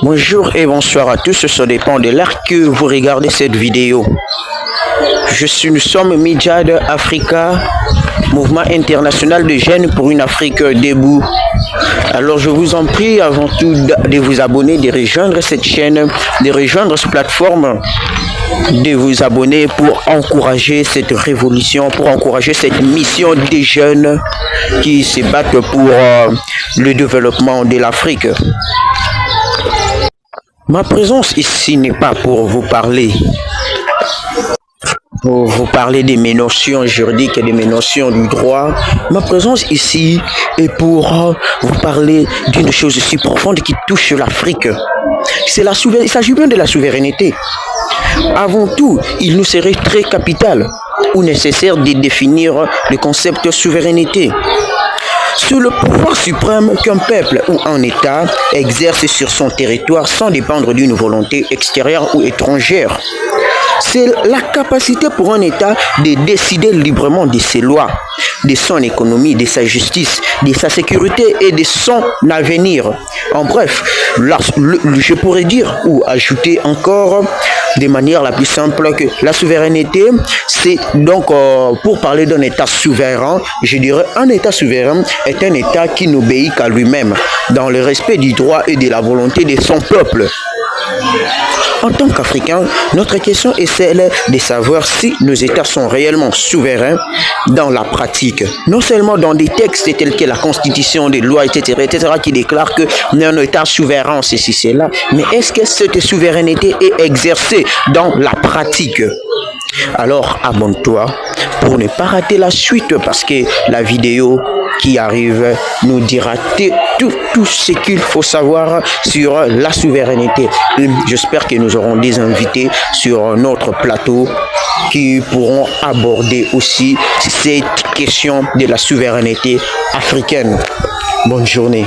Bonjour et bonsoir à tous, ça dépend de l'heure que vous regardez cette vidéo. Nous sommes Midjad Africa, mouvement international de jeunes pour une Afrique debout. Alors je vous en prie avant tout de vous abonner, de rejoindre cette chaîne, de rejoindre cette plateforme, de vous abonner pour encourager cette révolution, pour encourager cette mission des jeunes qui se battent pour le développement de l'Afrique. Ma présence ici n'est pas pour vous parler de mes notions juridiques et de mes notions du droit. Ma présence ici est pour vous parler d'une chose si profonde qui touche l'Afrique. Il s'agit bien de la souveraineté. Avant tout, il nous serait très capital ou nécessaire de définir le concept de souveraineté. C'est le pouvoir suprême qu'un peuple ou un État exerce sur son territoire sans dépendre d'une volonté extérieure ou étrangère. C'est la capacité pour un État de décider librement de ses lois, de son économie, de sa justice, de sa sécurité et de son avenir. En bref, je pourrais dire ou ajouter encore de manière la plus simple que la souveraineté, c'est donc pour parler d'un État souverain, je dirais un État souverain est un État qui n'obéit qu'à lui-même, dans le respect du droit et de la volonté de son peuple. En tant qu'Africains, notre question est celle de savoir si nos États sont réellement souverains dans la pratique. Non seulement dans des textes tels que la Constitution, des lois, etc., qui déclarent que un État souverain, ceci, cela, mais est-ce que cette souveraineté est exercée dans la pratique? Alors abonne-toi pour ne pas rater la suite parce que la vidéo qui arrive nous dira tout ce qu'il faut savoir sur la souveraineté. J'espère que nous aurons des invités sur notre plateau qui pourront aborder aussi cette question de la souveraineté africaine. Bonne journée.